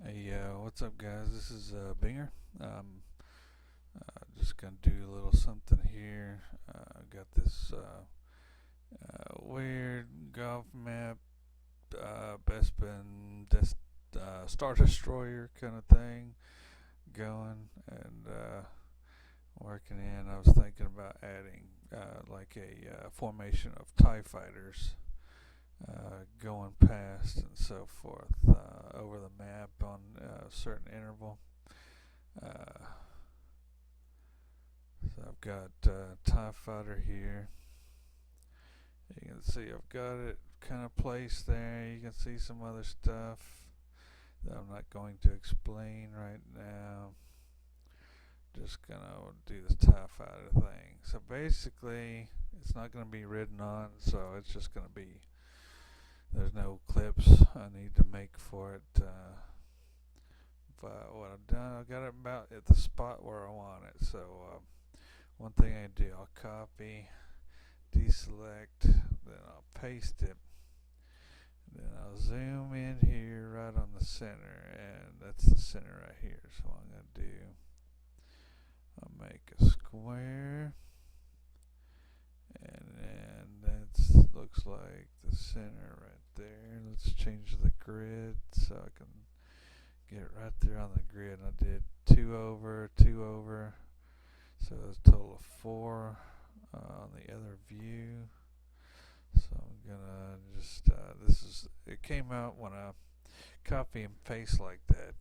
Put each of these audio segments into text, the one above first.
Hey, what's up, guys? This is Binger. Just gonna do a little something here. Got this weird golf map, Bespin Star Destroyer kind of thing going, and working in. I was thinking about adding like a formation of TIE fighters going past and so forth over the map on a certain interval. Uh, so I've got TIE Fighter here. You can see I've got it kind of placed there. You can see some other stuff that I'm not going to explain right now. Just gonna do this TIE Fighter thing. So basically, it's not going to be ridden on, so it's just going to be. There's no clips I need to make for it. But what I've done, I've got it about at the spot where I want it. So one thing I do, I'll copy, deselect, then I'll paste it. Then I'll zoom in here right on the center, and that's the center right here. So what I'm going to do, I'll make a square, and then that looks like the center right there. Let's change the grid so I can get it right there on the grid. I did 2 over, 2 over, so it's a total of 4 on the other view. So I'm gonna just it came out when I copy and paste like that.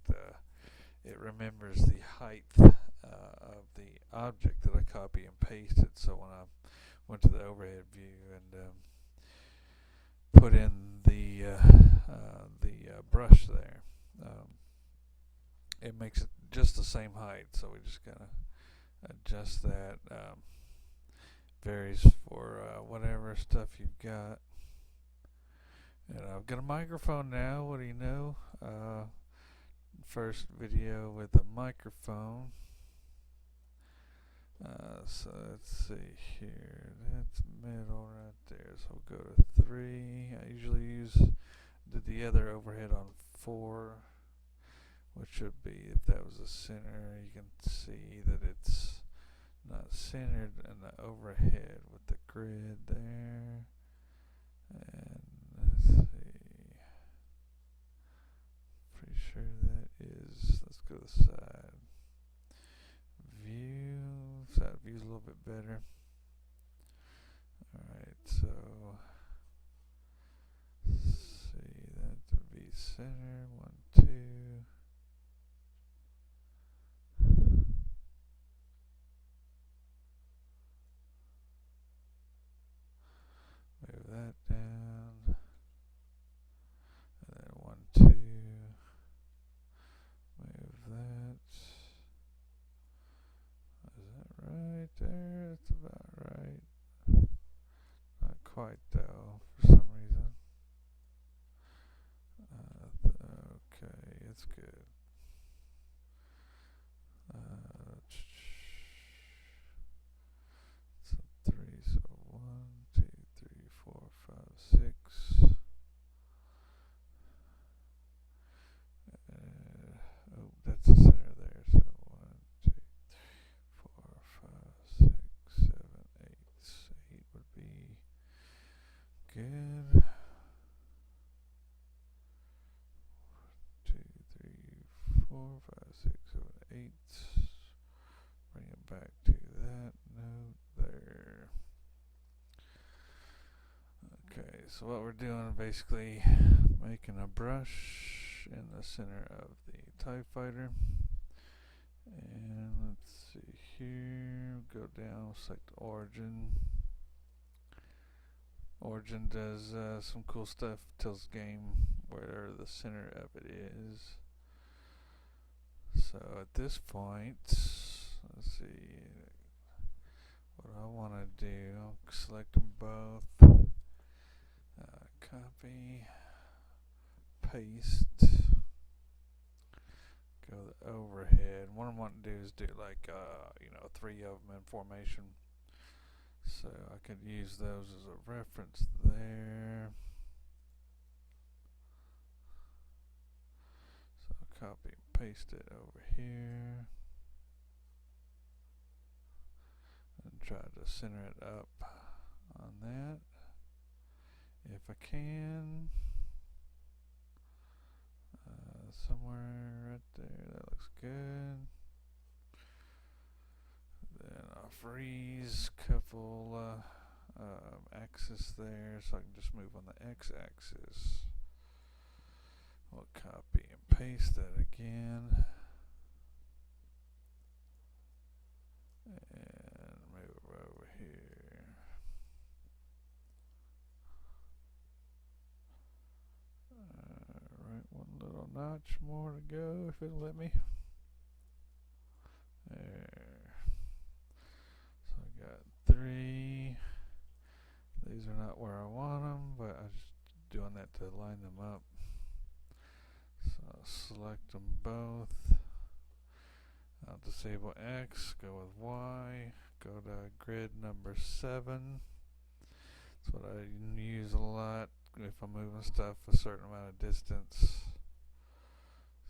It remembers the height of the object that I copy and pasted. So when I went to the overhead view and put in the brush there, it makes it just the same height. So we just gotta adjust that. Varies for whatever stuff you've got. And I've got a microphone now. What do you know? First video with a microphone. So let's see here. That's middle right there. So we'll go to 3. I usually did the other overhead on 4, which should be, if that was the center, you can see that it's not centered in the overhead with the grid there. And let's see. Pretty sure that is. Let's go to the side view. Side view's a little bit better. Alright, so let's see, that would be center. 1, 2. Move that down. And then 1, 2. Move that. Is that right there? That's about right. Not quite though, for some reason. Okay, it's good. So 3, so 1, 2, 3, 4, 5, 6. Oh, that's the center there. So 1, 2, 4, 5, 6, 7, 8. 8 would be good. 2, 3, 4, 5, 6, 7, 8. Bring it back to that note there. Okay, so what we're doing, basically making a brush in the center of the TIE Fighter. And let's see here, go down, select Origin. Origin does some cool stuff, tells the game where the center of it is. So at this point, let's see what I want to do. I'll select them both, copy, paste, go to the overhead. What I want to do is do like 3 of them in formation. So I could use those as a reference there. So copy and paste it over here. And try to center it up on that. If I can. Somewhere right there. That looks good. Then I'll freeze a couple axis there so I can just move on the x-axis. We'll copy and paste that again. And move over here. Alright, one little notch more to go if it'll let me. There. So I got 3. These are not where I want them, but I'm just doing that to line them up. So I'll select them both. I'll disable X, go with Y, go to grid number 7. That's what I use a lot if I'm moving stuff a certain amount of distance.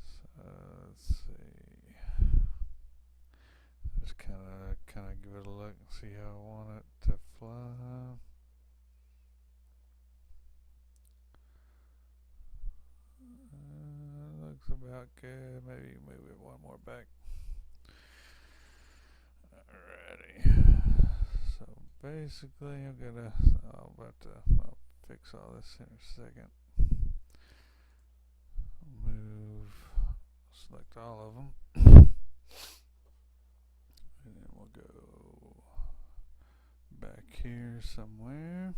So let's see. Just kind of give it a look and see how I want it to fly. Looks about good. Maybe move it one more back. Alrighty. So basically, I'll fix all this in a second. Select all of them. And then we'll go back here somewhere.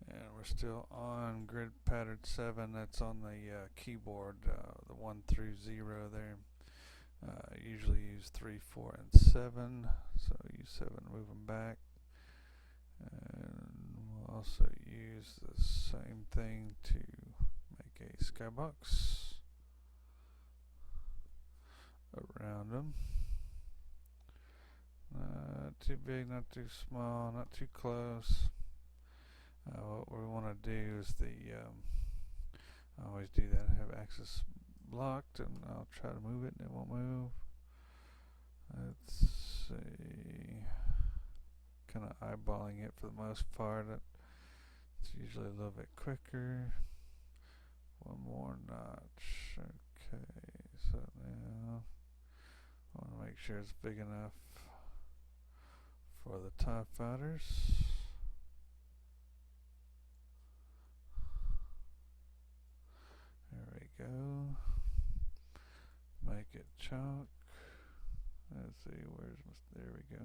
And we're still on grid pattern 7. That's on the keyboard, the 1 through 0 there. Usually use 3, 4, and 7. So use 7, move them back. And we'll also use the same thing to make a skybox around them. Not too big, not too small, not too close. What we want to do is I always do that, have axis blocked, and I'll try to move it and it won't move. Let's see, kind of eyeballing it for the most part. It's usually a little bit quicker. One more notch. Okay, so now I want to make sure it's big enough for the TIE fighters. There we go. Make it chalk. Let's see, there we go.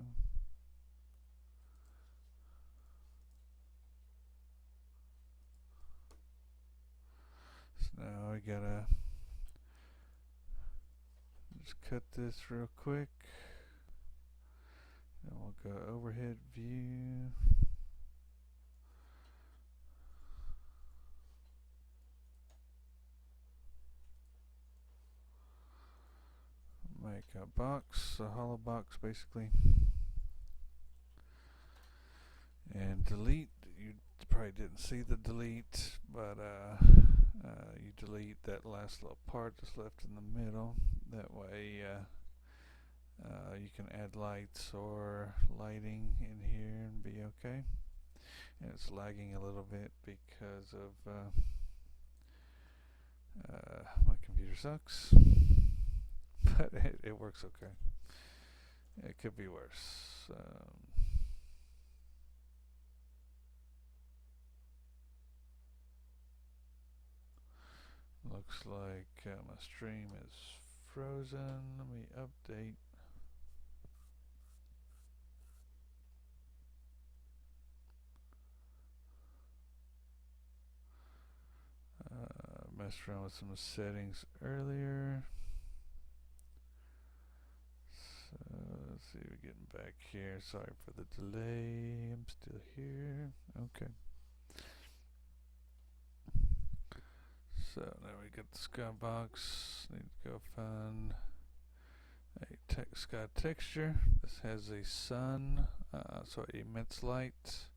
So now we gotta just cut this real quick. Then we'll go overhead view. Make a box, a hollow box basically. And delete. You probably didn't see the delete, but you delete that last little part that's left in the middle. That way you can add lights or lighting in here and be okay. And it's lagging a little bit because of my computer sucks. But it works okay. It could be worse. Looks like my stream is frozen. Let me update. Messed around with some settings earlier. So let's see, we're getting back here. Sorry for the delay. I'm still here. Okay. So now we got the skybox. Need to go find a sky texture. This has a sun, so it emits light.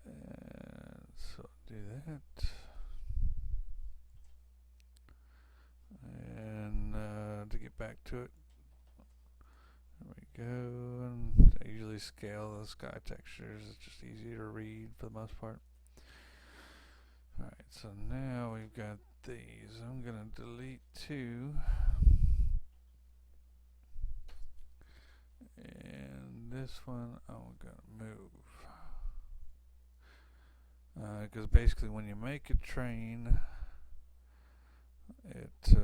And so do that. back to it. There we go. And I usually scale the sky textures. It's just easier to read for the most part. Alright, so now we've got these. I'm going to delete 2. And this one I'm going to move. Because basically when you make a train, it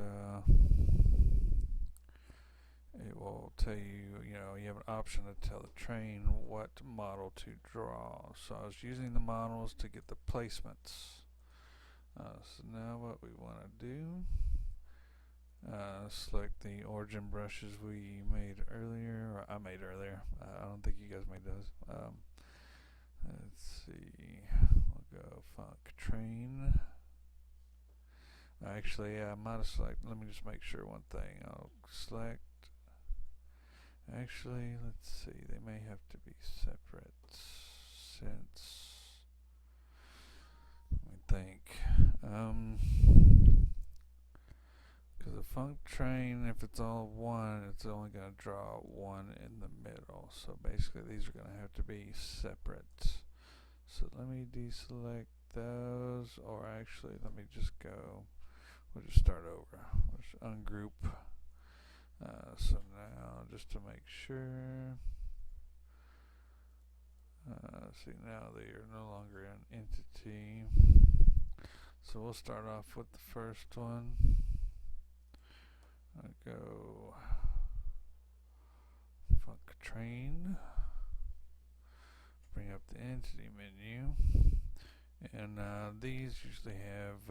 will tell you, you have an option to tell the train what model to draw. So I was using the models to get the placements. So now what we want to do, select the origin brushes we made earlier, or I made earlier. I don't think you guys made those. Let's see, we'll go Funk Train. Actually, I might have selected, let me just make sure one thing. I'll select, actually, let's see, they may have to be separate since, let me think. Because a Funk Train, if it's all one, it's only going to draw one in the middle. So basically these are going to have to be separate. So let me deselect those, or actually let me just go, we'll just start over. Let's ungroup. So now, just to make sure, see, now they are no longer an entity. So we'll start off with the first one. I'll go Funk Train, bring up the entity menu, and these usually have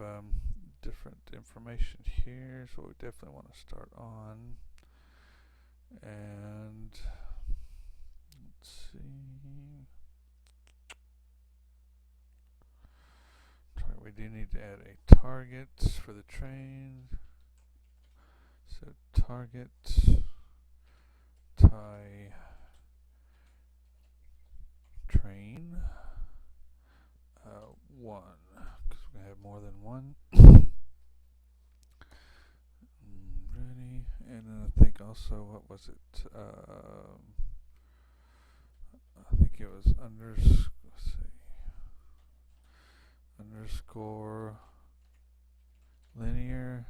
different information here, so we definitely want to start on. And let's see, we do need to add a target for the train. So target tie train 1, because we're gonna have more than one. Ready, and then I think also, what was it? I think it was underscore linear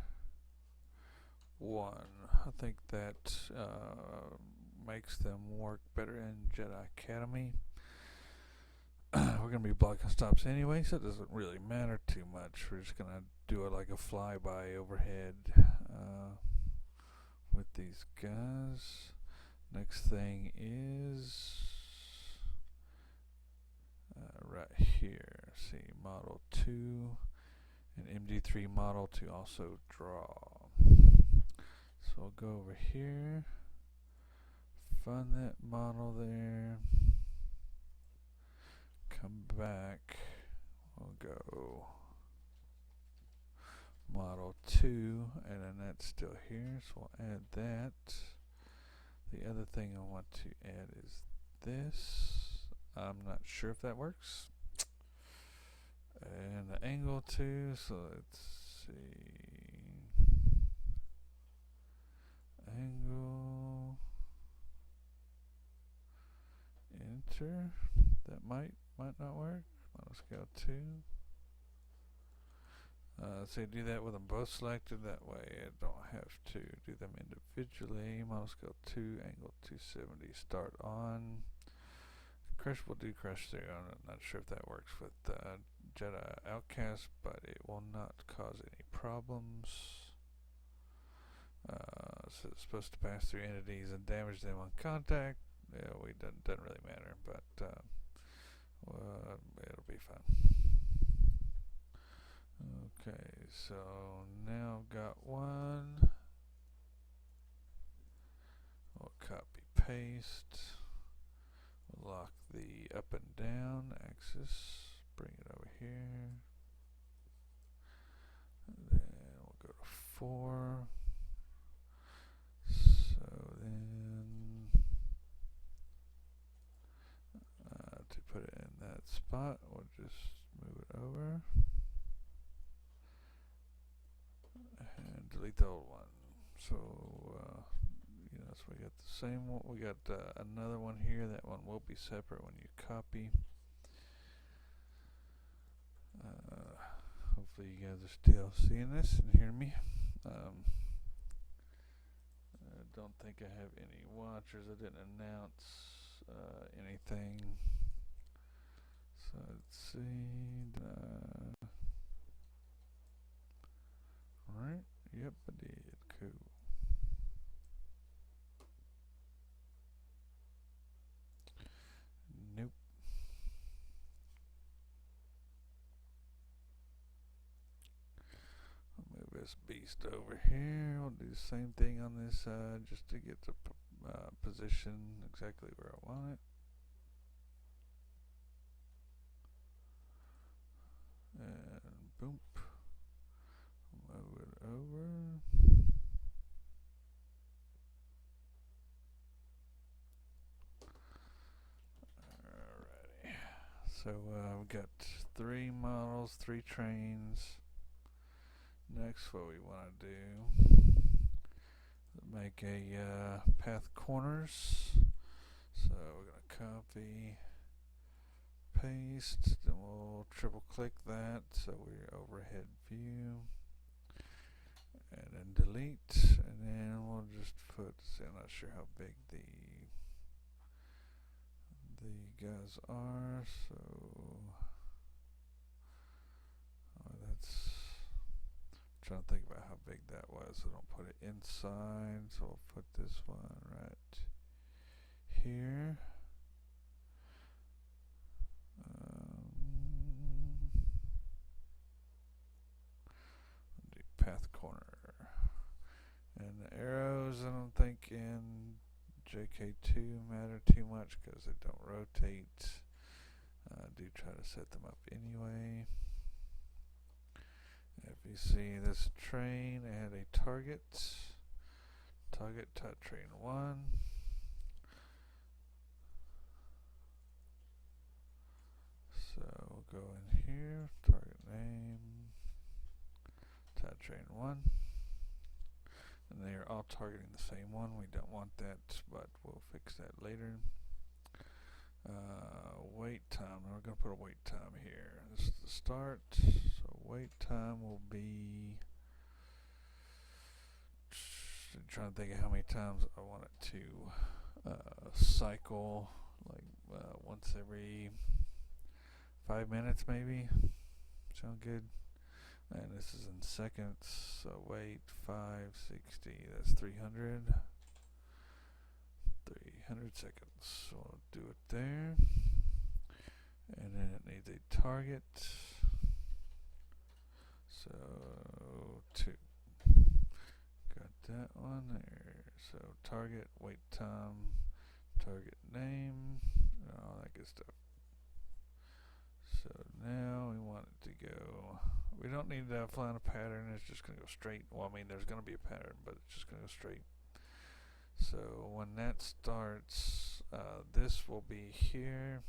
1. I think that makes them work better in Jedi Academy. We're going to be blocking stops anyway, so it doesn't really matter too much. We're just going to do it like a flyby overhead with these guys. Next thing is right here. See, model 2 and MD3 model to also draw. So we'll go over here, find that model there, come back, we'll go model 2, and then that's still here, so we'll add that. The other thing I want to add is this. I'm not sure if that works. And the angle too, so let's see. Angle. Enter. That might not work. Let's go 2. So do that with them both selected, that way I don't have to do them individually. Model scale 2, angle 270, start on. Crush, will do crush 0. I'm not sure if that works with Jedi Outcast, but it will not cause any problems. So it's supposed to pass through entities and damage them on contact. Yeah, doesn't really matter, but it'll be fun. Okay, so now I've got one. We'll copy paste. We'll lock the up and down axis. Bring it over here. And then we'll go to 4. So then to put it in that spot, we'll just move it over. And delete the old one. So, so we got the same one. We got another one here. That one will be separate when you copy. Hopefully you guys are still seeing this and hearing me. I don't think I have any watchers. I didn't announce anything. So let's see. Alright. Yep, I did. Cool. Nope. I'll move this beast over here. We'll do the same thing on this side just to get the position exactly where I want it. And boom. Move it over. Alrighty. So we've got 3 models, 3 trains. Next, what we want to do, make a path corners. So we're going to copy, paste, then we'll triple click that so we're overhead view, and then delete, and then we'll just put, see, I'm not sure how big the guys are, so that's, trying to think about how big that was, so don't put it inside, so we'll put this one right here. Do path corner, and the arrows I don't think in JK2 matter too much because they don't rotate. I do try to set them up anyway. If you see this train, add a target type train 1. So we'll go in here, target name, type train 1. And they are all targeting the same one. We don't want that, but we'll fix that later. Wait time. We're going to put a wait time here. This is the start. So wait time will be. I'm trying to think of how many times I want it to cycle, like once every 5 minutes, maybe. Sound good? And this is in seconds, so wait, 560, that's 300 seconds, so we'll do it there, and then it needs a target, so 2, got that one there, so target, wait time, target name, and all that good stuff. So now we want it to go, we don't need to fly on a pattern, it's just going to go straight. Well, I mean, there's going to be a pattern, but it's just going to go straight. So when that starts, this will be here.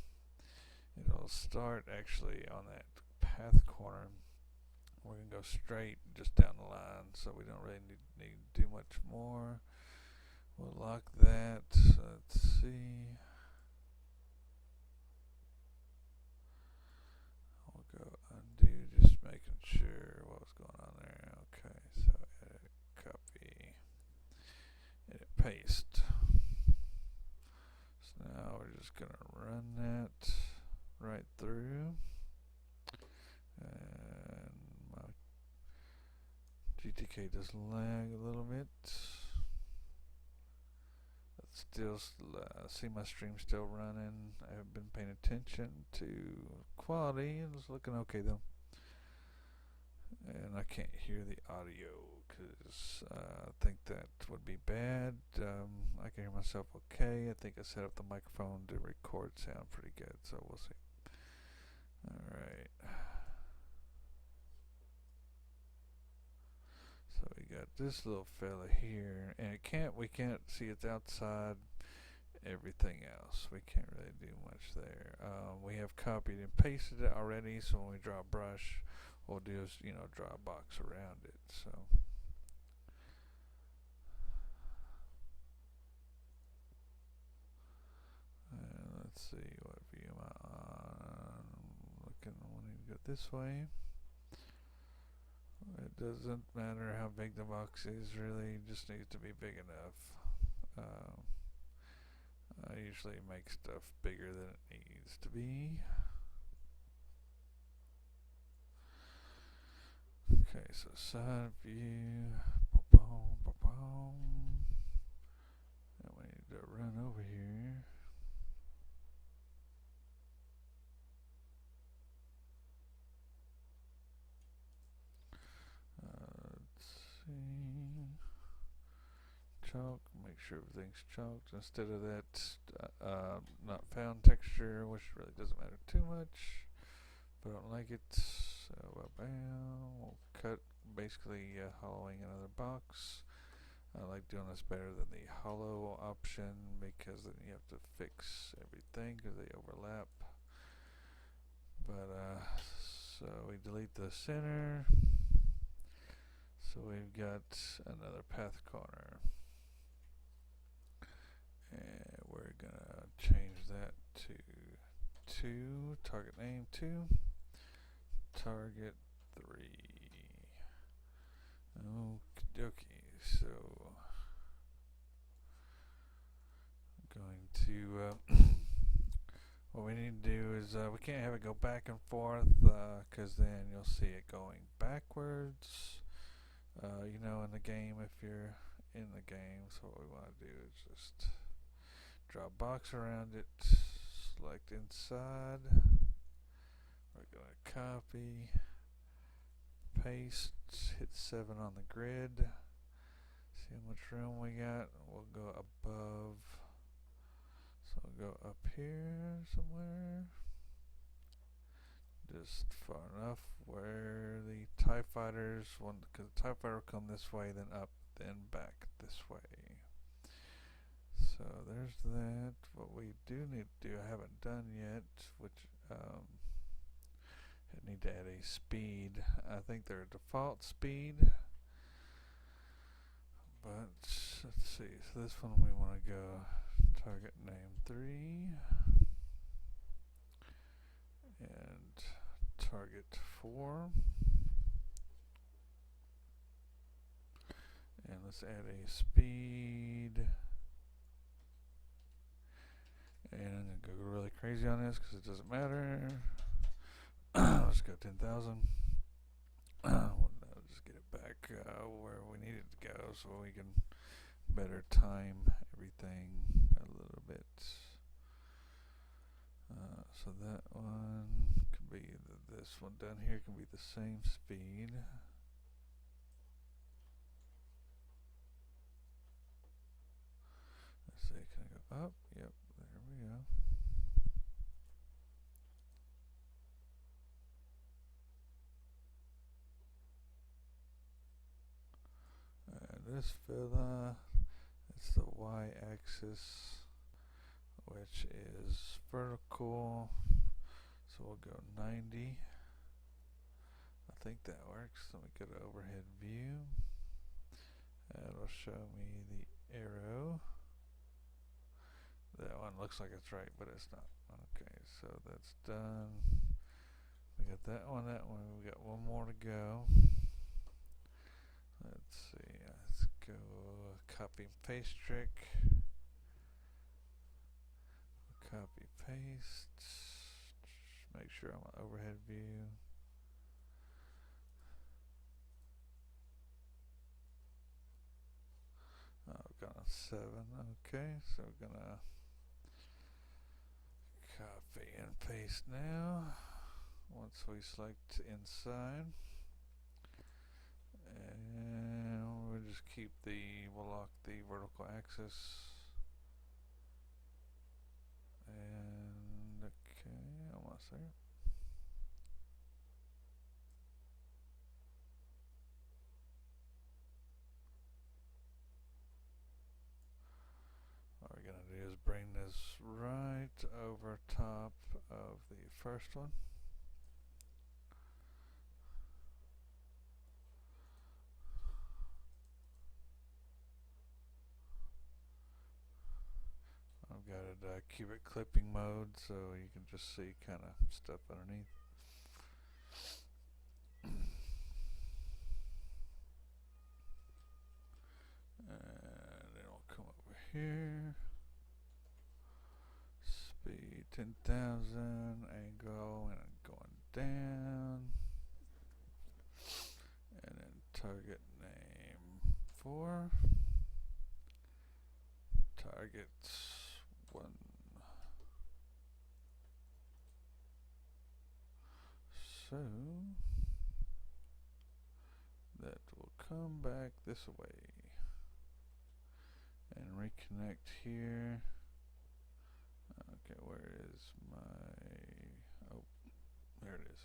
It'll start actually on that path corner. We're going to go straight just down the line, so we don't really need to do much more. We'll lock that. Let's see. Go undo, just making sure what was going on there. Okay, so edit, copy, edit, paste. So now we're just going to run that right through. And my GTK does lag a little bit. Still see my stream still running. I have been paying attention to quality. It's looking okay though. And I can't hear the audio because I think that would be bad. I can hear myself okay. I think I set up the microphone to record sound pretty good, so we'll see. Alright. So we got this little fella here, and we can't see it's outside everything else. We can't really do much there. We have copied and pasted it already, so when we draw a brush, we'll do is, draw a box around it. So see what view am I on. Looking, wanting to go this way. It doesn't matter how big the box is, really, it just needs to be big enough. I usually make stuff bigger than it needs to be. Okay, so side view. And we need to run over here. Let's see. Chalk, make sure everything's chalked instead of that not found texture, which really doesn't matter too much, but I don't like it. So bam, we'll cut, basically hollowing another box. I like doing this better than the hollow option because then you have to fix everything because they overlap. But so we delete the center, so we've got another path corner, and we're gonna change that to 2, target name 2, target 3. Okie dokie, so I'm going to what we need to do is we can't have it go back and forth because then you'll see it going backwards, you know, in the game if you're in the game. So what we want to do is just draw a box around it, select inside, we're going to copy, paste, hit 7 on the grid, see how much room we got. We'll go above, so we'll go up here somewhere, just far enough where the TIE fighters want, because the TIE fighter will come this way, then up, then back this way. So there's that. What we do need to do, I haven't done yet, which I need to add a speed. I think they're default speed, but let's see. So this one we want to go target name 3 and target 4, and let's add a speed. And I'm going to go really crazy on this because it doesn't matter. Let's go 10,000. Well, just get it back where we need it to go so we can better time everything a little bit. So that one can be, this one down here can be the same speed. Let's see, can I go up? Yep, there we go. And this fella, it's the y-axis, which is vertical, so we'll go 90. I think that works. Let me go to overhead view, and it'll show me the arrow. That one looks like it's right, but it's not. Okay, so that's done. We got that one, we got one more to go. Let's see, let's go copy and paste trick. Copy, paste. Make sure I'm on overhead view. Oh, we've got 7. Okay, so we're gonna copy and paste now. Once we select inside, and we'll just keep we'll lock the vertical axis. And okay, almost there. What we're gonna do is bring this right over top of the first one. I'm got it cubic clipping mode, so you can just see kind of stuff underneath. And then we'll come over here. Speed 10,000, angle, and going down. And then target name 4. Target 1. So that will come back this way and reconnect here. Okay, where is my, oh, there it is.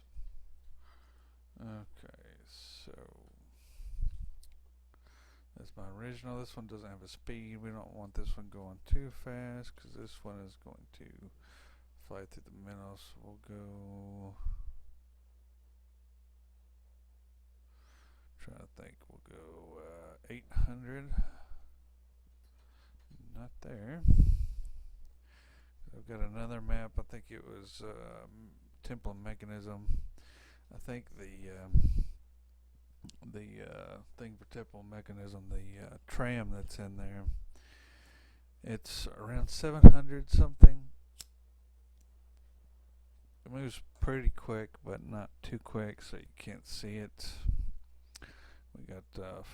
Okay, so that's my original. This one doesn't have a speed. We don't want this one going too fast because this one is going to fly through the middle. So we'll go, trying to think, we'll go 800. Not there. I've got another map. I think it was Temple Mechanism. I think the thing for Temple Mechanism, the tram that's in there, it's around 700 something. It moves pretty quick, but not too quick, so you can't see it. We got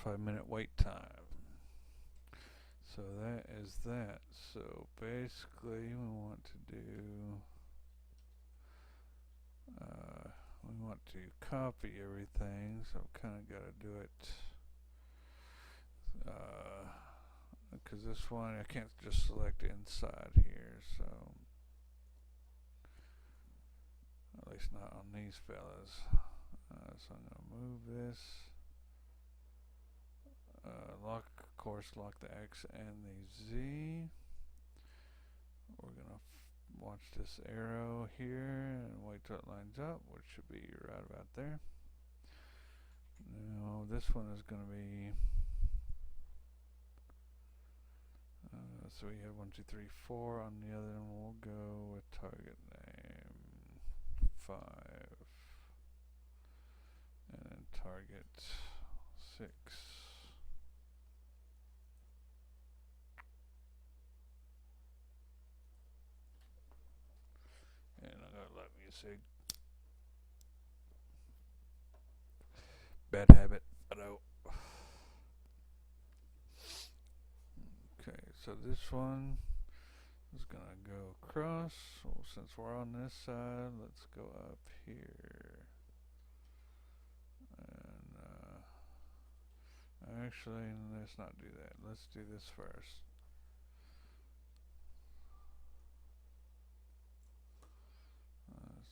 5-minute wait time. So that is that. So basically we want to do, we want to copy everything, so I've kind of got to do it, because this one I can't just select inside here, so at least not on these fellas. So I'm going to move this, lock, of course, lock the X and the Z. We're going to watch this arrow here and wait till it lines up, which should be right about there. Now this one is going to be, so we have 1, 2, 3, 4 on the other one. We'll go with target name 5 and then target 6. And I'm going to let me see. Bad habit, I know. Okay, so this one is going to go across. Well, since we're on this side, let's go up here. And actually, let's not do that. Let's do this first.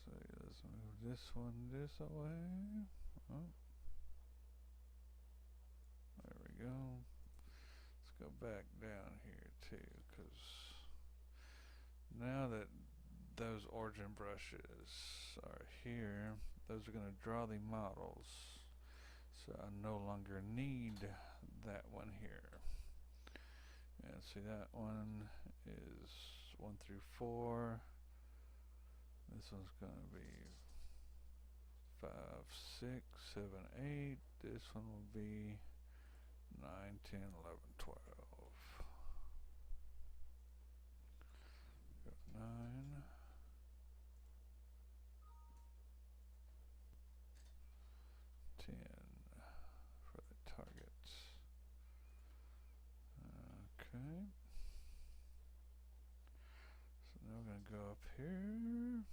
So let's move this one this way. Oh. There we go. Let's go back down here too, because now that those origin brushes are here, those are going to draw the models. So I no longer need that one here. And see, that one is 1 through 4. This one's going to be 5, 6, 7, 8. This one will be 9, 10, 11, 12. Go 9. 10 for the targets. Okay. So now we're going to go up here.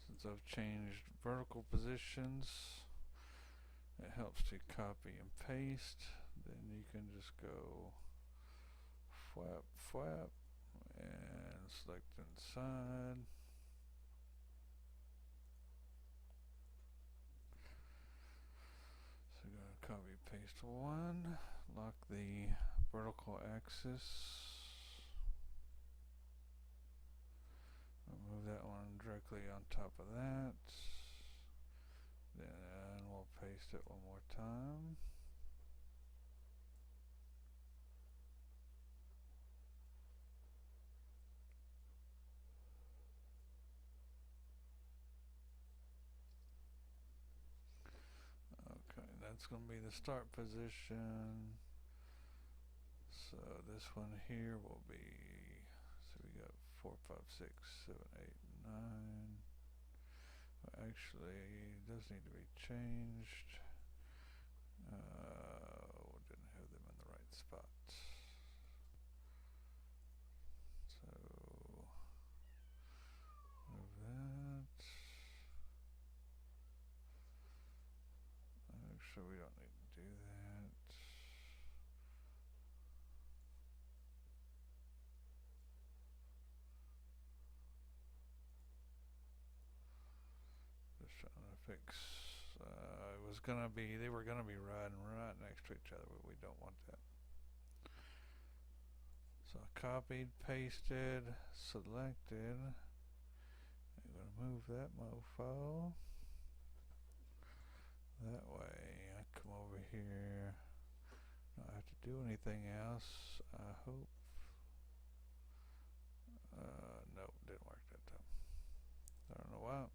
Since I've changed vertical positions, it helps to copy and paste. Then you can just go flap, flap, and select inside. So you're going to copy paste 1, lock the vertical axis. I'll move that one directly on top of that. Then we'll paste it one more time. Okay, that's going to be the start position. So this one here will be, so we got 4, 5, 6, 7, 8, 9. Well, actually, it does need to be changed. Didn't have them in the right spot. So move that. Actually, we don't need to do that. Just trying to fix. It was gonna be, they were gonna be riding right next to each other, but we don't want that. So I copied, pasted, selected. I'm gonna move that mofo. That way I come over here. Don't have to do anything else, I hope. Nope, didn't work that time. I don't know why.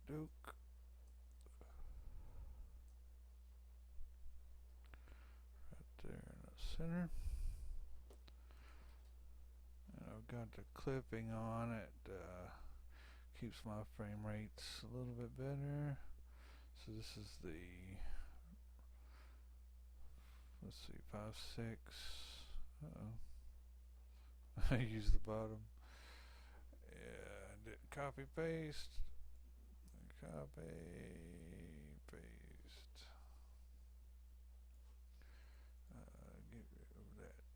Doke. Right there in the center. And I've got the clipping on it. Keeps my frame rates a little bit better. So this is the, let's see, 5, 6. I used the bottom. Yeah, did copy paste. Copy paste. Get rid of that.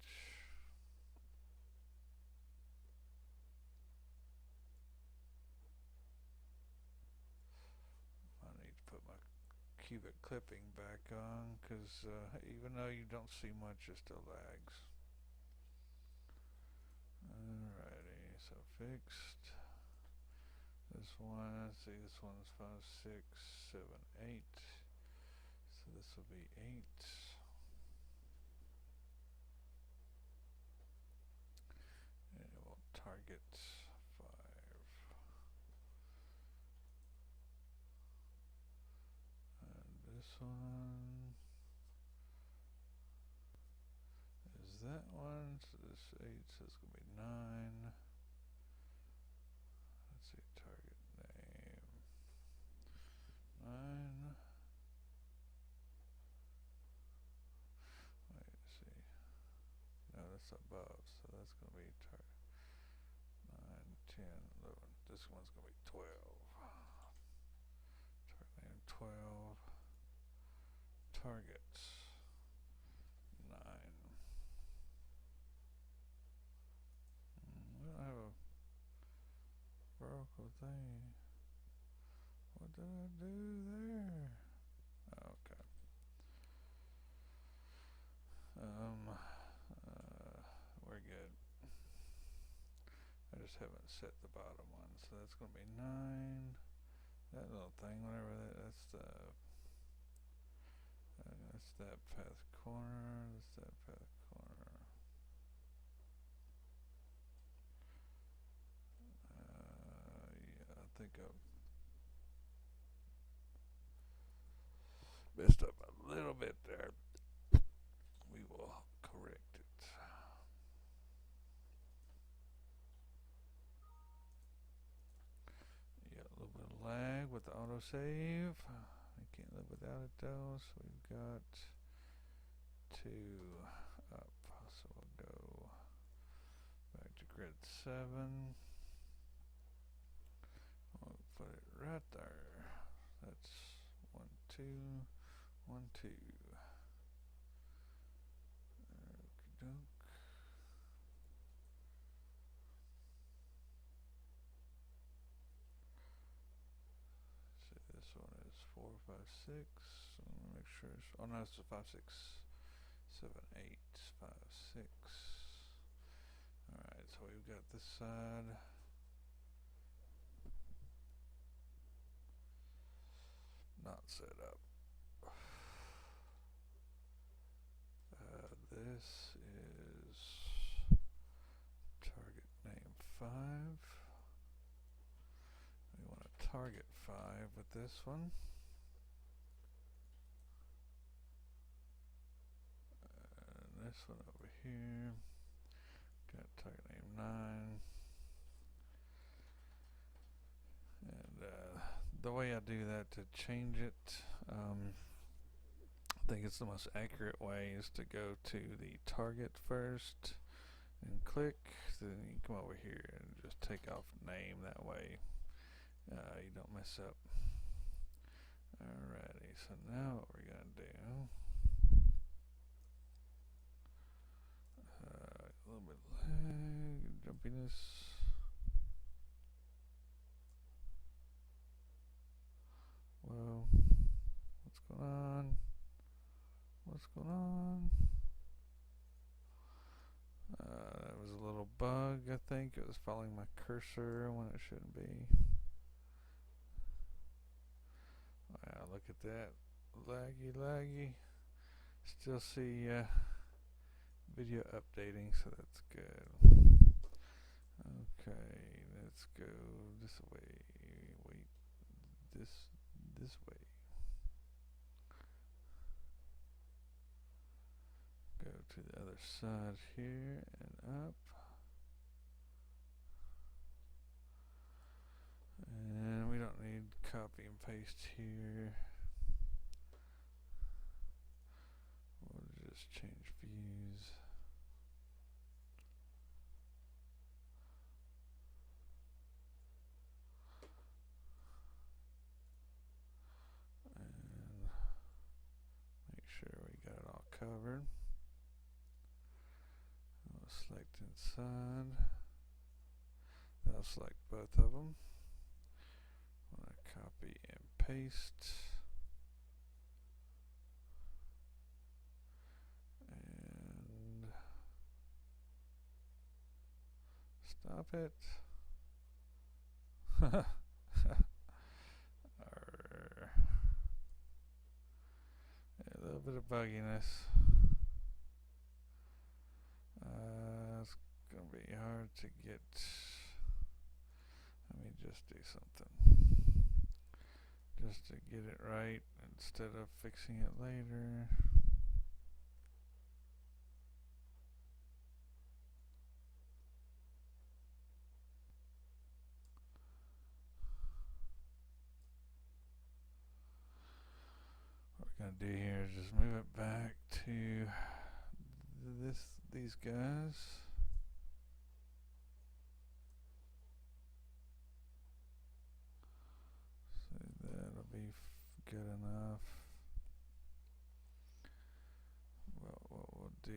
I need to put my cubic clipping back on because even though you don't see much, it still lags. Alrighty, so fixed. This one, let's see, this one's 5, 6, 7, 8. So this will be 8. And it will target 5. And this one is that one. So this 8, so it's going to be 9. Let's see, target name 9. Wait, let's see. No, that's above, so that's going to be target 9, 10, 11. This one's going to be 12. Target name 12. Target 9. We don't have a vertical thing. What did I do there? Okay. We're good. I just haven't set the bottom one, so that's going to be 9. That little thing, whatever that's that path corner. That's that path corner. Yeah, I think I messed up a little bit there. We will correct it. Yeah, a little bit of lag with the autosave. I can't live without it though, so we've got 2 up. So we'll go back to grid 7. We'll put it right there. That's 1, 2, 1, 2. Okey-doke. 4, 5, 6. Make sure it's, oh no, it's a 5, 6, 7, 8, 5, 6. Alright, so we've got this side. Not set up. This is target name 5. We want to target 5 with this one. And this one over here. Got target name 9. And the way I do that to change it, I think it's the most accurate way is to go to the target first and click, then you come over here and just take off name. That way you don't mess up. Alrighty, so now what we're gonna do, a little bit lag, jumpiness. Whoa, what's going on? What's going on? That was a little bug, I think. It was following my cursor when it shouldn't be. Wow, look at that. Laggy. Still see video updating, so that's good. Okay, let's go this way. Wait, this way. Go to the other side here and up. And we don't need copy and paste here. We'll just change views. And make sure we got it all covered. I'll select inside. I'll select both of them. I'm going to copy and paste. And stop it. A little bit of bugginess. It's going to be hard to get. Let me just do something just to get it right instead of fixing it later. What we're going to do here is just move it back to these guys. So that'll be good enough. Well, what we'll do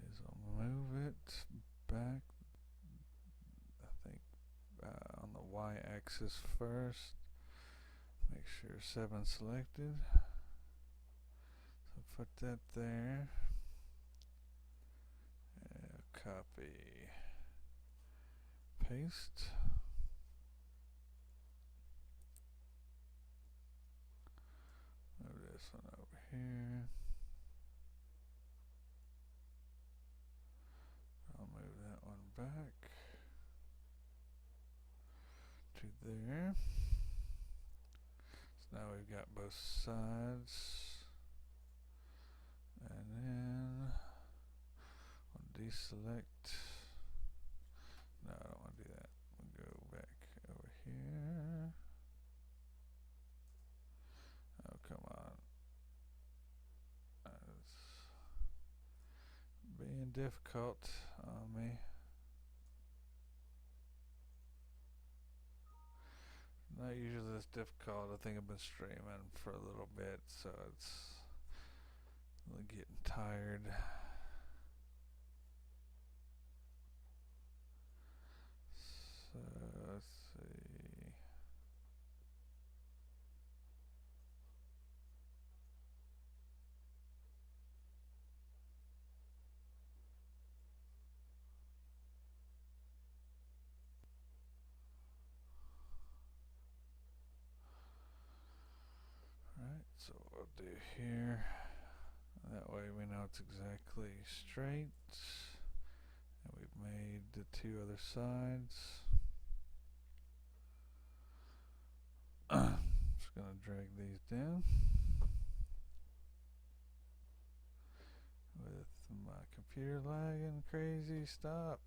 is I'll move it back, I think, on the y-axis first. Make sure 7 selected. So put that there. Copy, paste. Move this one over here. I'll move that one back to there. So now we've got both sides. And then I'll deselect. No, I don't want to do that. We'll go back over here. Oh, come on. It's being difficult on me. Not usually this difficult. I think I've been streaming for a little bit, so it's getting tired. So let's see. So what we'll do here, that way we know it's exactly straight. And we've made the two other sides. Just gonna drag these down with my computer lagging crazy. Stop.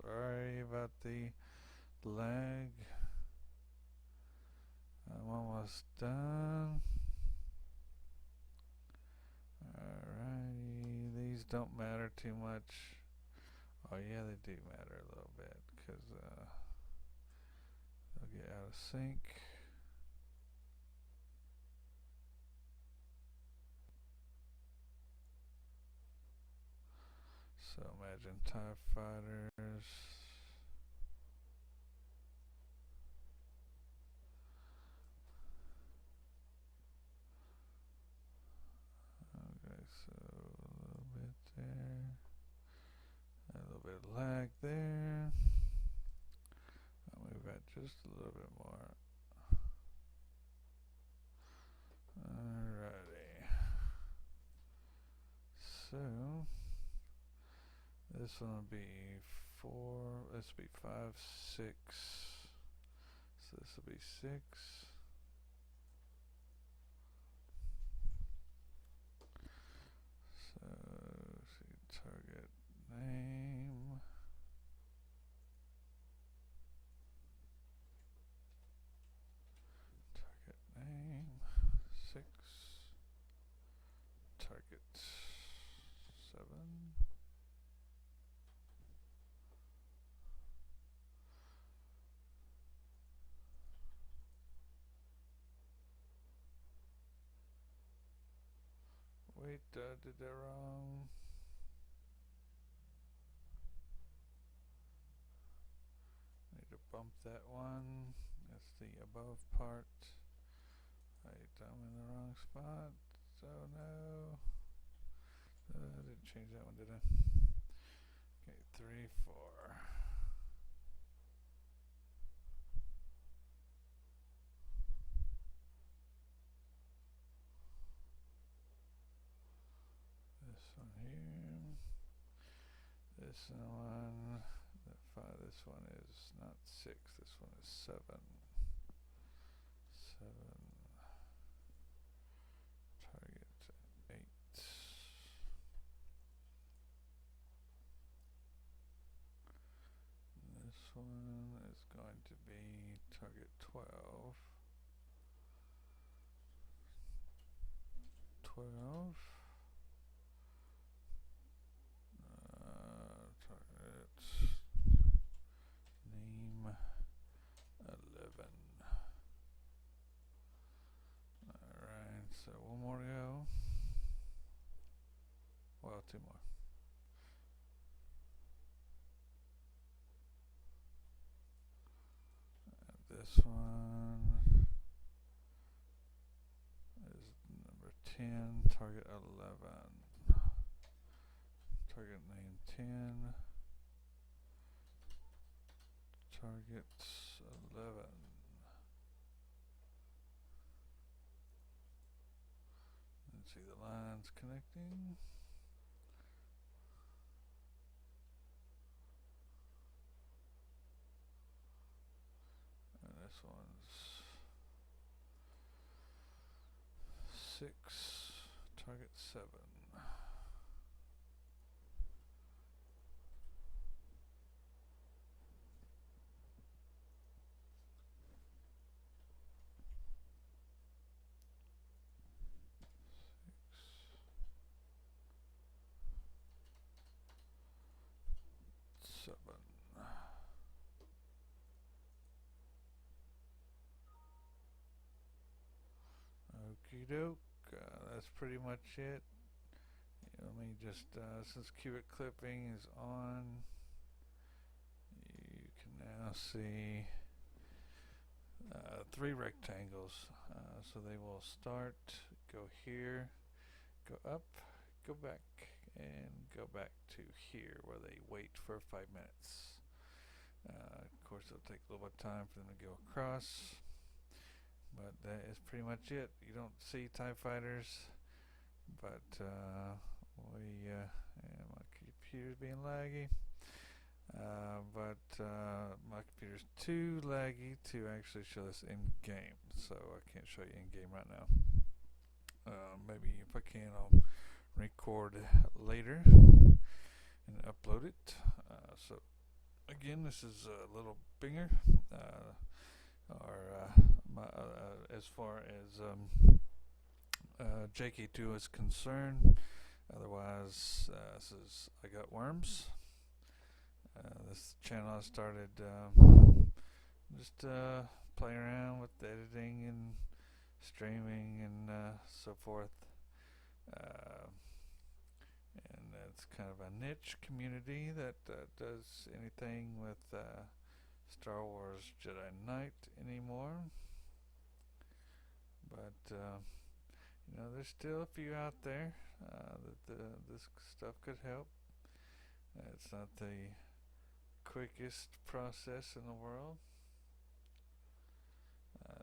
Sorry about the lag. I'm almost done. Alrighty, these don't matter too much. Oh yeah, they do matter a little bit because they'll get out of sync. So imagine TIE fighters. Okay, so a little bit there. A little bit of lag there. I'll move that just a little bit more. Alrighty. So this one will be 4. This will be 5, 6. So this will be 6. So see target name. Target name 6. Target 7. Wait, I did that wrong. Need to bump that one. That's the above part. Wait, I'm in the wrong spot. So no. I didn't change that one, did I? Okay, 3, 4. This one here. This one. That 5. This one is not 6. This one is 7. 7. Target 8. This one is going to be target 12. 12. Target name 11. Alright, so one more to go. Well, 2 more. And this one is number 10, target 11. Target name 10. Target 11. And see the lines connecting. And this one's 6, target 7. Okie doke, that's pretty much it. Let me just, since cubic clipping is on, you can now see 3 rectangles. So they will start, go here, go up, go back, and go back to here where they wait for 5 minutes. Of course, it'll take a little bit of time for them to go across, but that is pretty much it. You don't see TIE fighters, but and my computer's being laggy. But my computer's too laggy to actually show this in game, so I can't show you in game right now. Maybe if I can, I'll record later and upload it. So again, this is a little binger, as far as JK2 is concerned. Otherwise, this is I Got Worms. This channel I started just playing around with editing and streaming and so forth. And it's kind of a niche community that does anything with Star Wars Jedi Knight anymore. But there's still a few out there that this stuff could help. It's not the quickest process in the world,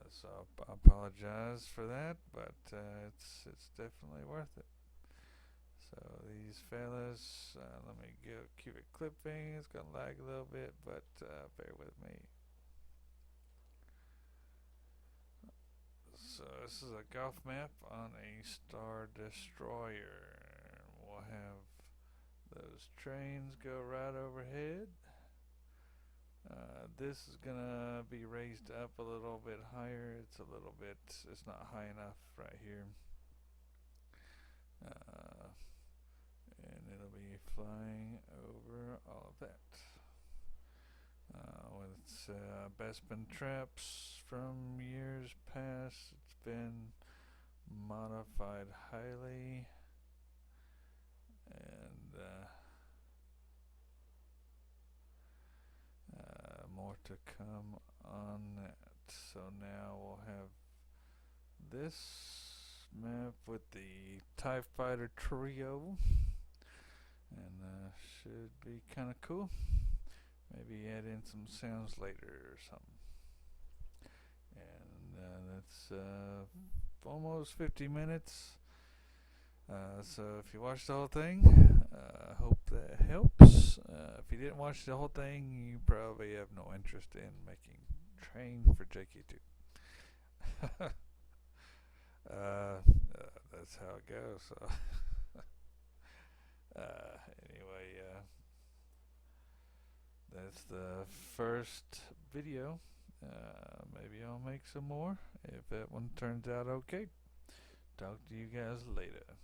so I apologize for that, but it's definitely worth it. So these fellas, let me keep it clipping. It's gonna lag a little bit, but bear with me. So this is a golf map on a Star Destroyer. We'll have those trains go right overhead. This is gonna be raised up a little bit higher. It's not high enough right here. And it'll be flying over all of that. With Bespin traps from years past, it's been modified highly, and more to come on that. So now we'll have this map with the TIE Fighter trio, and should be kind of cool. Maybe add in some sounds later or something. And that's almost 50 minutes. So if you watched the whole thing, I hope that helps. If you didn't watch the whole thing, you probably have no interest in making train for JK2. That's how it goes. So anyway, that's the first video. Maybe I'll make some more if that one turns out okay. Talk to you guys later.